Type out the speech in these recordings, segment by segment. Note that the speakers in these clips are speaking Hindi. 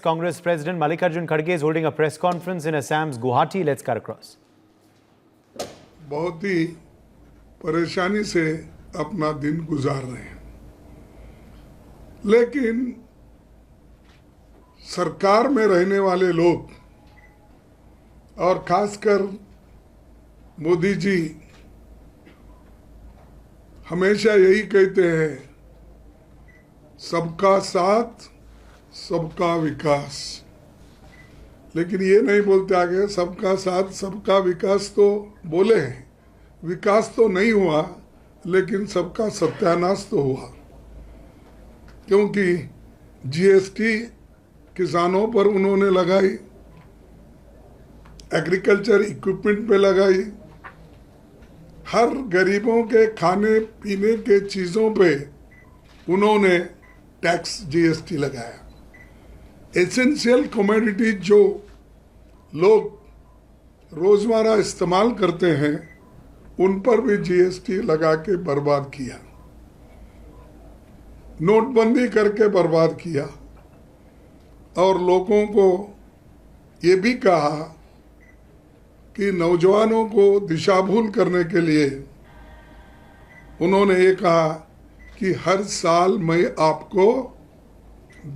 Congress President Mallikarjun Kharge is holding a press conference in Assam's Guwahati. Let's cut across. बहुत ही परेशानी से अपना दिन गुजार रहे हैं, लेकिन सरकार में रहने वाले लोग और खासकर मोदी जी हमेशा यही कहते हैं, सबका साथ सबका विकास। लेकिन ये नहीं बोलते आगे सबका साथ सबका विकास तो बोले हैं, विकास तो नहीं हुआ, लेकिन सबका सत्यानाश तो हुआ। क्योंकि जीएसटी किसानों पर उन्होंने लगाई, एग्रीकल्चर इक्विपमेंट पे लगाई, हर गरीबों के खाने पीने के चीज़ों पे उन्होंने टैक्स जीएसटी लगाया। एसेंशियल कमोडिटी जो लोग रोजमर्रा इस्तेमाल करते हैं उन पर भी जीएसटी लगा के बर्बाद किया, नोटबंदी करके बर्बाद किया, और लोगों को ये भी कहा कि नौजवानों को दिशाभूल करने के लिए उन्होंने ये कहा कि हर साल मैं आपको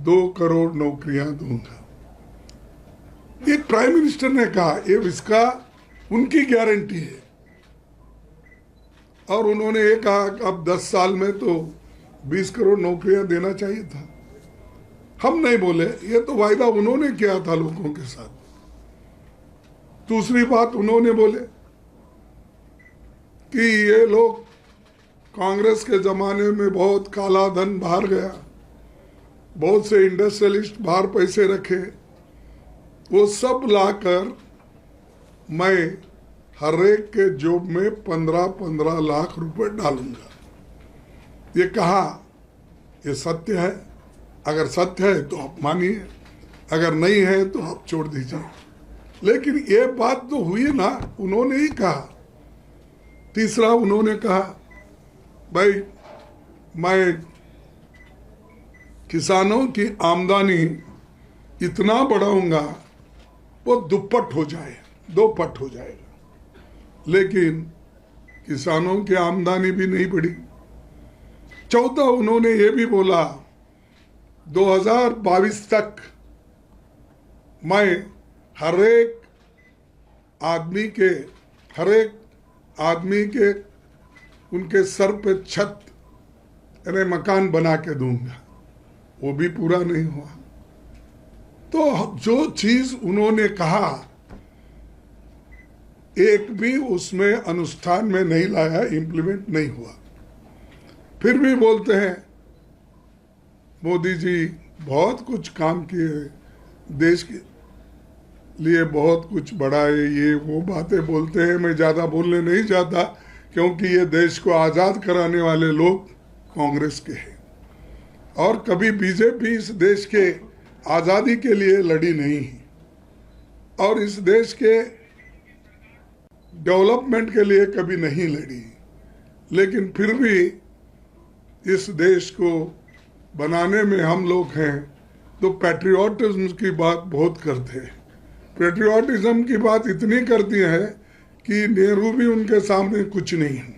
2 करोड़ नौकरियां दूंगा। ये प्राइम मिनिस्टर ने कहा, ये इसका उनकी गारंटी है। और उन्होंने ये कहा कि अब 10 साल में तो 20 करोड़ नौकरियां देना चाहिए था। हम नहीं बोले, ये तो वायदा उन्होंने किया था लोगों के साथ। दूसरी बात उन्होंने बोले कि ये लोग कांग्रेस के जमाने में बहुत काला धन बाहर गया, बहुत से इंडस्ट्रियलिस्ट बाहर पैसे रखे, वो सब लाकर मैं हर एक के जेब में 15-15 लाख रुपए डालूंगा। ये कहा, ये सत्य है। अगर सत्य है तो आप मानिए, अगर नहीं है तो आप छोड़ दीजिए। लेकिन ये बात तो हुई ना, उन्होंने ही कहा। तीसरा उन्होंने कहा, भाई मैं किसानों की आमदनी इतना बढ़ाऊंगा वो दुप्पट हो जाए, 2 पट हो जाएगा। लेकिन किसानों की आमदनी भी नहीं बढ़ी। चौथा उन्होंने ये भी बोला 2022 तक मैं हर एक आदमी के उनके सर पे छत यानी मकान बना के दूंगा। वो भी पूरा नहीं हुआ। तो जो चीज उन्होंने कहा एक भी उसमें अनुष्ठान में नहीं लाया, इम्प्लीमेंट नहीं हुआ। फिर भी बोलते हैं मोदी जी बहुत कुछ काम किए, देश के लिए बहुत कुछ बढ़ाए, ये वो बातें बोलते हैं। मैं ज्यादा बोलने नहीं चाहता, क्योंकि ये देश को आजाद कराने वाले लोग कांग्रेस के हैं, और कभी बीजेपी इस देश के आजादी के लिए लड़ी नहीं, और इस देश के डेवलपमेंट के लिए कभी नहीं लड़ी। लेकिन फिर भी इस देश को बनाने में हम लोग हैं तो पैट्रियोटिज्म की बात बहुत करते हैं। पैट्रियोटिज्म की बात इतनी करती है कि नेहरू भी उनके सामने कुछ नहीं है,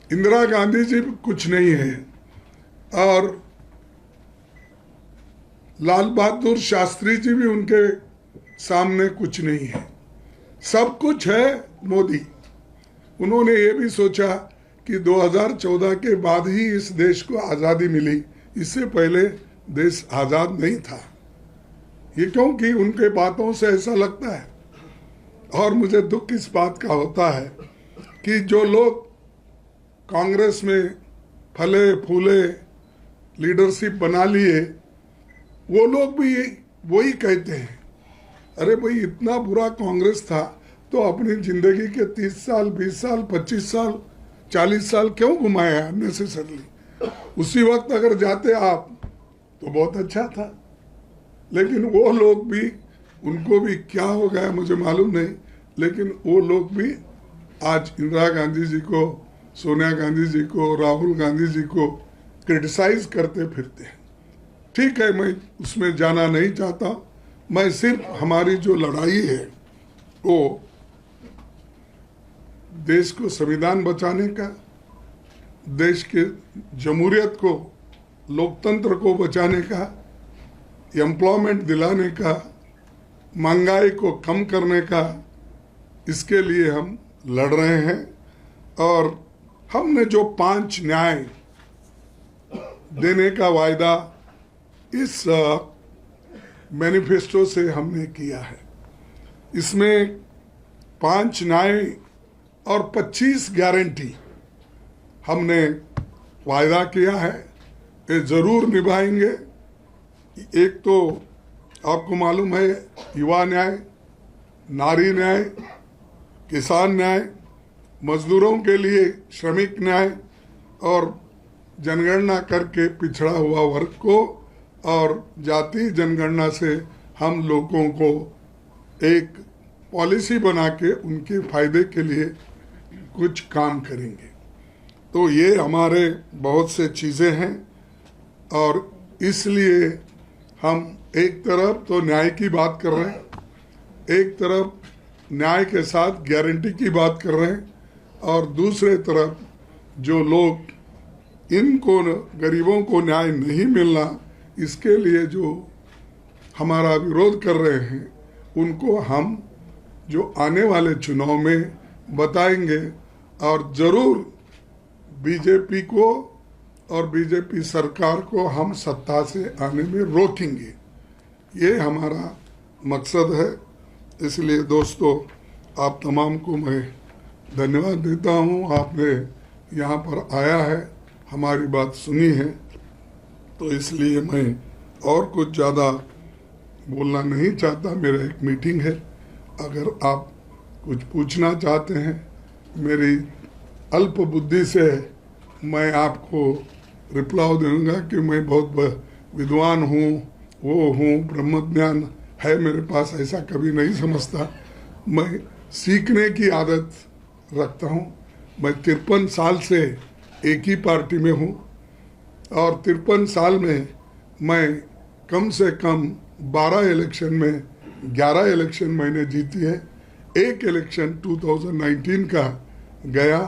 इंदिरा गांधी जी भी कुछ नहीं है, और लाल बहादुर शास्त्री जी भी उनके सामने कुछ नहीं है। सब कुछ है मोदी। उन्होंने ये भी सोचा कि 2014 के बाद ही इस देश को आज़ादी मिली, इससे पहले देश आज़ाद नहीं था। ये क्योंकि उनके बातों से ऐसा लगता है। और मुझे दुख इस बात का होता है कि जो लोग कांग्रेस में फले फूले लीडरशिप बना लिए, वो लोग भी वही कहते हैं, अरे भाई इतना बुरा कांग्रेस था तो अपनी जिंदगी के 30 साल 20 साल 25 साल 40 साल क्यों घुमाया नेसेसरली। उसी वक्त अगर जाते आप तो बहुत अच्छा था। लेकिन वो लोग भी, उनको भी क्या हो गया मुझे मालूम नहीं, लेकिन वो लोग भी आज इंदिरा गांधी जी को, सोनिया गांधी जी को, राहुल गांधी जी को क्रिटिसाइज करते फिरते हैं। ठीक है, मैं उसमें जाना नहीं चाहता। मैं सिर्फ हमारी जो लड़ाई है वो देश को संविधान बचाने का, देश के जमहूरियत को, लोकतंत्र को बचाने का, एम्प्लॉयमेंट दिलाने का, महंगाई को कम करने का, इसके लिए हम लड़ रहे हैं। और हमने जो 5 न्याय देने का वायदा इस मैनिफेस्टो से हमने किया है, इसमें 5 न्याय और 25 गारंटी हमने वायदा किया है, ये ज़रूर निभाएंगे। एक तो आपको मालूम है युवा न्याय, नारी न्याय, किसान न्याय, मजदूरों के लिए श्रमिक न्याय और जनगणना करके पिछड़ा हुआ वर्ग को और जाति जनगणना से हम लोगों को एक पॉलिसी बना के उनके फायदे के लिए कुछ काम करेंगे। तो ये हमारे बहुत से चीज़ें हैं और इसलिए हम एक तरफ तो न्याय की बात कर रहे हैं, एक तरफ न्याय के साथ गारंटी की बात कर रहे हैं और दूसरे तरफ जो लोग इनको गरीबों को न्याय नहीं मिलना इसके लिए जो हमारा विरोध कर रहे हैं उनको हम जो आने वाले चुनाव में बताएंगे और ज़रूर बीजेपी को और बीजेपी सरकार को हम सत्ता से आने में रोकेंगे। ये हमारा मकसद है। इसलिए दोस्तों, आप तमाम को मैं धन्यवाद देता हूँ। आपने यहाँ पर आया है, हमारी बात सुनी है, तो इसलिए मैं और कुछ ज़्यादा बोलना नहीं चाहता। मेरा एक मीटिंग है, अगर आप कुछ पूछना चाहते हैं, मेरी अल्प बुद्धि से मैं आपको रिप्लाई दूंगा कि मैं बहुत विद्वान हूँ, वो हूँ, ब्रह्मज्ञान है मेरे पास, ऐसा कभी नहीं समझता। मैं सीखने की आदत रखता हूँ। मैं 53 साल से एक ही पार्टी में हूँ और 53 साल में मैं कम से कम 12 इलेक्शन में 11 इलेक्शन मैंने जीती है। एक इलेक्शन 2019 का गया,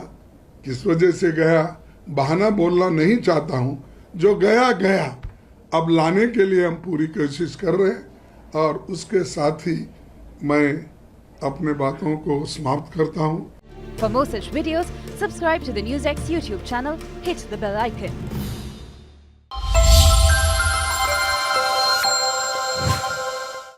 किस वजह से गया बहाना बोलना नहीं चाहता हूँ, जो गया गया। अब लाने के लिए हम पूरी कोशिश कर रहे हैं और उसके साथ ही मैं अपने बातों को समाप्त करता हूँ। For more such videos, subscribe to the NewsX YouTube channel, hit the bell icon.